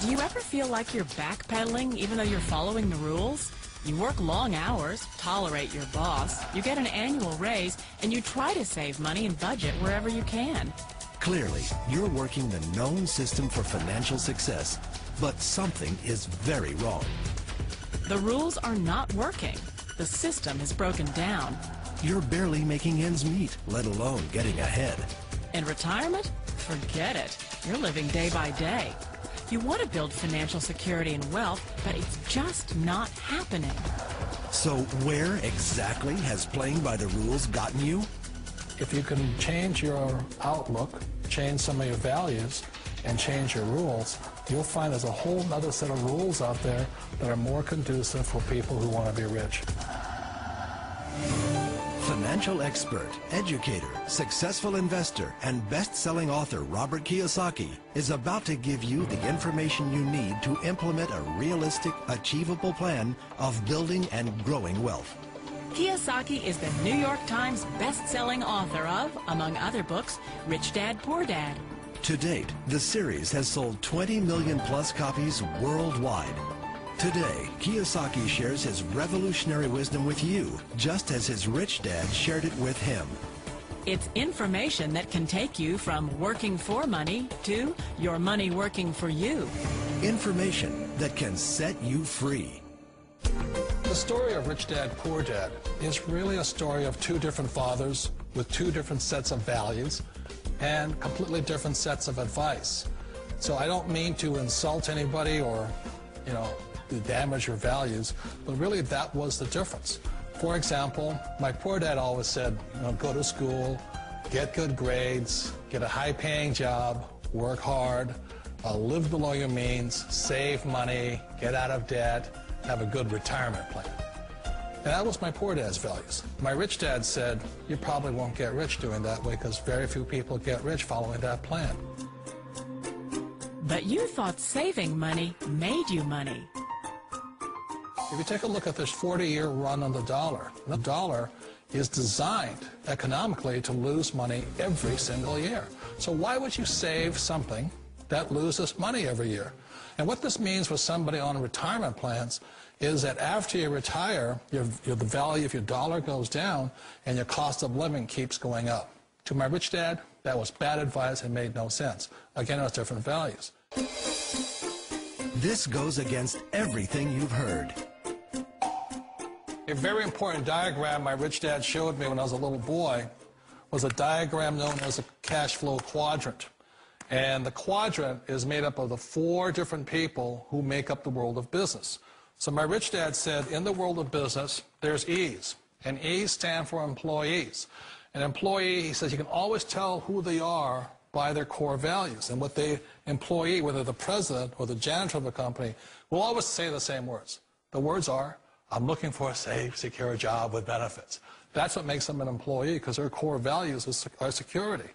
Do you ever feel like you're backpedaling even though you're following the rules? You work long hours, tolerate your boss, you get an annual raise, and you try to save money and budget wherever you can. Clearly, you're working the known system for financial success, but something is very wrong. The rules are not working. The system is broken down. You're barely making ends meet, let alone getting ahead. In retirement? Forget it. You're living day by day. You want to build financial security and wealth, but it's just not happening. So where exactly has playing by the rules gotten you? If you can change your outlook, change some of your values, and change your rules, you'll find there's a whole other set of rules out there that are more conducive for people who want to be rich. Financial expert, educator, successful investor, and best-selling author Robert Kiyosaki is about to give you the information you need to implement a realistic, achievable plan of building and growing wealth. Kiyosaki is the New York Times best-selling author of, among other books, Rich Dad, Poor Dad. To date, the series has sold 20 million plus copies worldwide. Today, Kiyosaki shares his revolutionary wisdom with you, just as his rich dad shared it with him. It's information that can take you from working for money to your money working for you. Information that can set you free. The story of Rich Dad, Poor Dad is really a story of two different fathers with two different sets of values and completely different sets of advice. So I don't mean to insult anybody or, to damage your values, but really that was the difference. For example, my poor dad always said, go to school, get good grades, get a high-paying job, work hard, live below your means, save money, get out of debt, have a good retirement plan. And that was my poor dad's values. My rich dad said, you probably won't get rich doing that way because very few people get rich following that plan. But you thought saving money made you money. If you take a look at this 40-year run on the dollar is designed economically to lose money every single year. So why would you save something that loses money every year? And what this means for somebody on retirement plans is that after you retire, the value of your dollar goes down and your cost of living keeps going up. To my rich dad, that was bad advice and made no sense. Again, it was different values. This goes against everything you've heard. A very important diagram my rich dad showed me when I was a little boy was a diagram known as a cash flow quadrant. And the quadrant is made up of the 4 different people who make up the world of business. So my rich dad said, in the world of business, there's E's. And E's stand for employees. An employee, he says, you can always tell who they are by their core values. And what the employee, whether the president or the janitor of a company, will always say the same words. The words are, I'm looking for a safe, secure job with benefits. That's what makes them an employee, because their core values are security.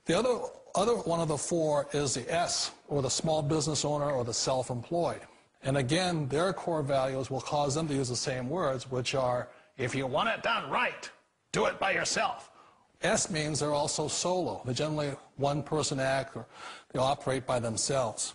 The other one of the 4 is the S, or the small business owner or the self-employed. And again, their core values will cause them to use the same words, which are, if you want it done right, do it by yourself. S means they're also solo. They're generally one-person act, or they operate by themselves.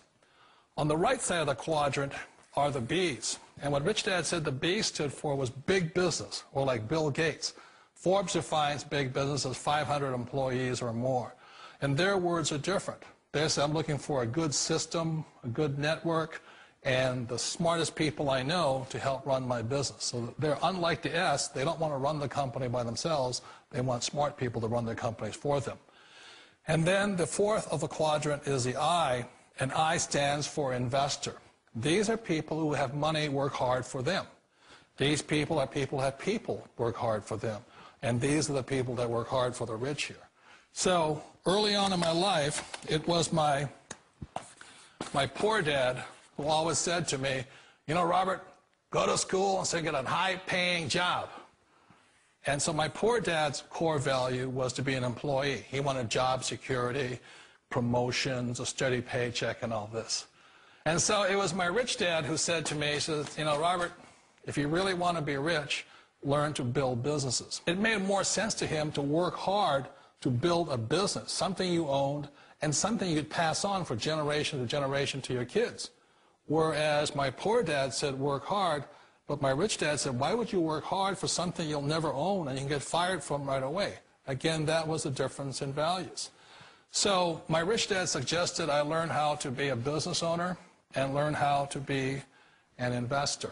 On the right side of the quadrant are the B's. And what Rich Dad said the B stood for was big business, or like Bill Gates. Forbes defines big business as 500 employees or more. And their words are different. They say, I'm looking for a good system, a good network, and the smartest people I know to help run my business. So they're unlike the S. They don't want to run the company by themselves. They want smart people to run their companies for them. And then the 4th of the quadrant is the I, and I stands for investor. These are people who have money work hard for them. These people are people who have people work hard for them. And these are the people that work hard for the rich here. So early on in my life, it was my poor dad who always said to me, Robert, go to school and say get a high-paying job. And so my poor dad's core value was to be an employee. He wanted job security, promotions, a steady paycheck, and all this. And so it was my rich dad who said to me, he says, Robert, if you really want to be rich, learn to build businesses. It made more sense to him to work hard to build a business, something you owned and something you could pass on for generation to generation to your kids. Whereas my poor dad said work hard, but my rich dad said, why would you work hard for something you'll never own and you can get fired from right away? Again, that was the difference in values. So my rich dad suggested I learn how to be a business owner and learn how to be an investor.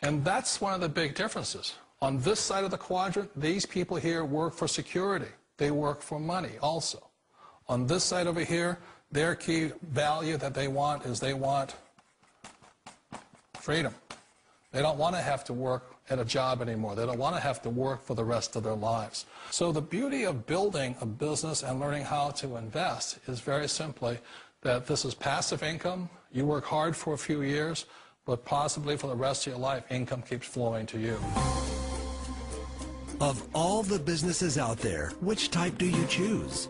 And that's one of the big differences. On this side of the quadrant, these people here work for security. They work for money also. On this side over here, their key value that they want is they want freedom. They don't want to have to work at a job anymore. They don't want to have to work for the rest of their lives. So the beauty of building a business and learning how to invest is very simply that this is passive income. You work hard for a few years, but possibly for the rest of your life, income keeps flowing to you. Of all the businesses out there, which type do you choose?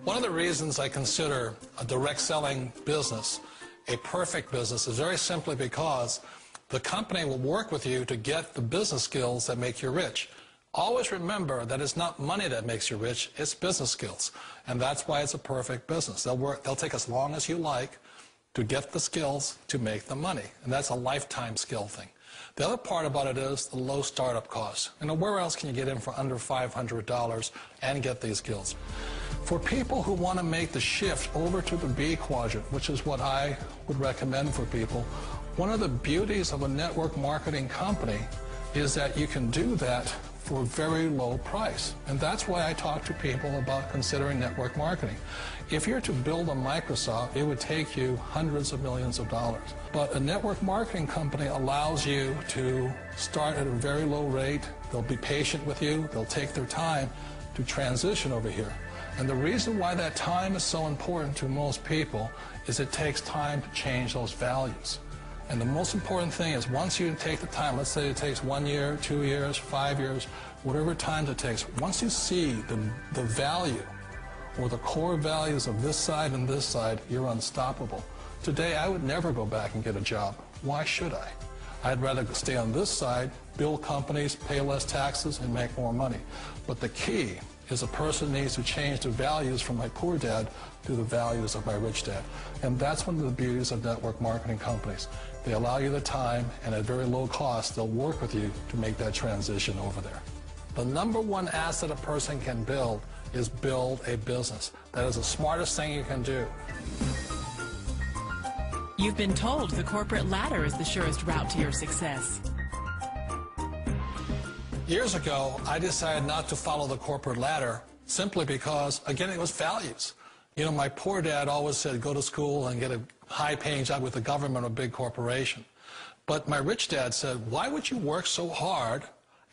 One of the reasons I consider a direct selling business a perfect business is very simply because the company will work with you to get the business skills that make you rich. Always remember that it's not money that makes you rich, it's business skills. And that's why it's a perfect business. They'll take as long as you like to get the skills to make the money. And that's a lifetime skill thing. The other part about it is the low startup costs. You know, where else can you get in for under $500 and get these skills? For people who want to make the shift over to the B quadrant, which is what I would recommend for people, one of the beauties of a network marketing company is that you can do that for a very low price. And that's why I talk to people about considering network marketing. If you're to build a Microsoft, it would take you hundreds of millions of dollars. But a network marketing company allows you to start at a very low rate. They'll be patient with you. They'll take their time to transition over here. And the reason why that time is so important to most people is it takes time to change those values. And the most important thing is once you take the time, let's say it takes 1 year, 2 years, 5 years, whatever time it takes, once you see the value or the core values of this side and this side, you're unstoppable. Today, I would never go back and get a job. Why should I? I'd rather stay on this side, build companies, pay less taxes, and make more money. But the key is a person needs to change the values from my poor dad to the values of my rich dad. And that's one of the beauties of network marketing companies. They allow you the time, and at very low cost, they'll work with you to make that transition over there. The number one asset a person can build is build a business. That is the smartest thing you can do. You've been told the corporate ladder is the surest route to your success. Years ago, I decided not to follow the corporate ladder simply because, again, it was values. You know, my poor dad always said, go to school and get a high-paying job with the government or big corporation. But my rich dad said, why would you work so hard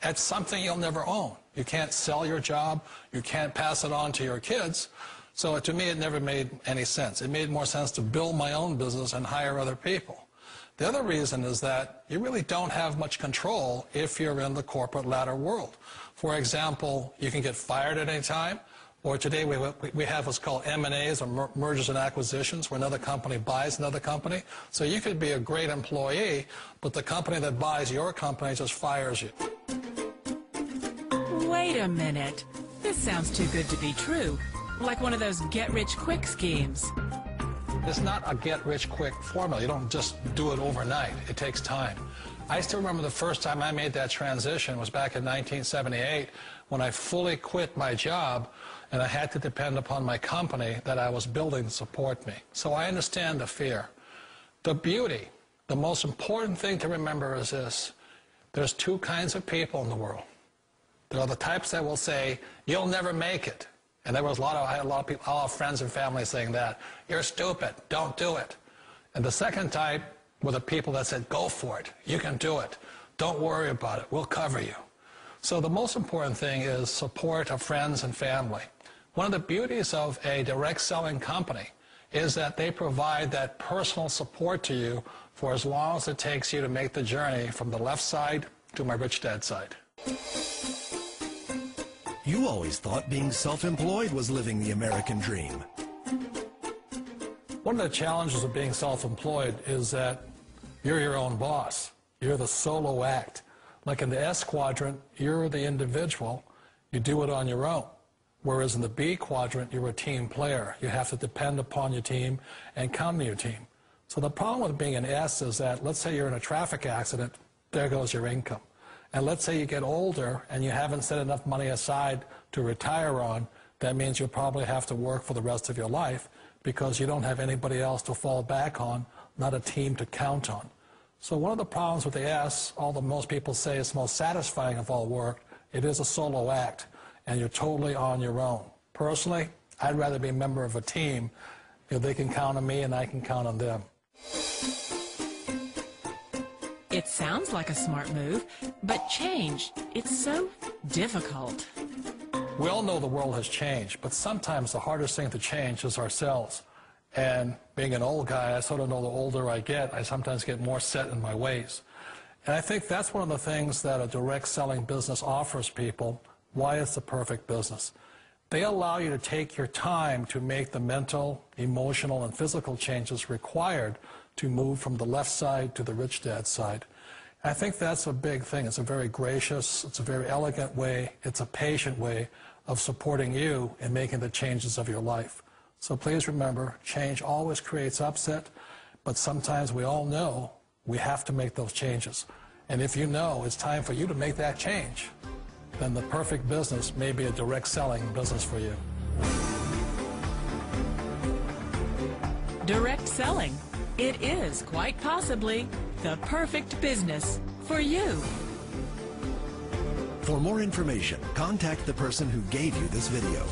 at something you'll never own? You can't sell your job. You can't pass it on to your kids. So to me, it never made any sense. It made more sense to build my own business and hire other people. The other reason is that you really don't have much control if you're in the corporate ladder world. For example, you can get fired at any time, or today we have what's called M&As, or mergers and acquisitions, where another company buys another company. So you could be a great employee, but the company that buys your company just fires you. Wait a minute. This sounds too good to be true. Like one of those get-rich-quick schemes. It's not a get-rich-quick formula. You don't just do it overnight. It takes time. I still remember the first time I made that transition was back in 1978 when I fully quit my job and I had to depend upon my company that I was building to support me. So I understand the fear. The beauty, the most important thing to remember is this. There's two kinds of people in the world. There are the types that will say, you'll never make it. And there was I had a lot of people, all friends and family saying that. You're stupid. Don't do it. And the second type were the people that said, go for it. You can do it. Don't worry about it. We'll cover you. So the most important thing is support of friends and family. One of the beauties of a direct selling company is that they provide that personal support to you for as long as it takes you to make the journey from the left side to my rich dad side. You always thought being self-employed was living the American dream. One of the challenges of being self-employed is that you're your own boss. You're the solo act. Like in the S quadrant, you're the individual. You do it on your own. Whereas in the B quadrant, you're a team player. You have to depend upon your team and count on your team. So the problem with being an S is that, let's say you're in a traffic accident, there goes your income. And let's say you get older and you haven't set enough money aside to retire on, that means you'll probably have to work for the rest of your life because you don't have anybody else to fall back on, not a team to count on. So one of the problems with the S, although most people say it's most satisfying of all work, it is a solo act, and you're totally on your own. Personally, I'd rather be a member of a team. You know, they can count on me and I can count on them. It sounds like a smart move, but change, it's so difficult. We all know the world has changed, but sometimes the hardest thing to change is ourselves. And being an old guy, I sort of know the older I get, I sometimes get more set in my ways. And I think that's one of the things that a direct selling business offers people, why it's the perfect business. They allow you to take your time to make the mental, emotional, and physical changes required to move from the left side to the rich dad side. I think that's a big thing. It's a very gracious, it's a very elegant way, it's a patient way of supporting you in making the changes of your life. So please remember, change always creates upset, but sometimes we all know we have to make those changes. And if you know it's time for you to make that change, then the perfect business may be a direct selling business for you. Direct selling. It is quite possibly the perfect business for you. For more information, contact the person who gave you this video.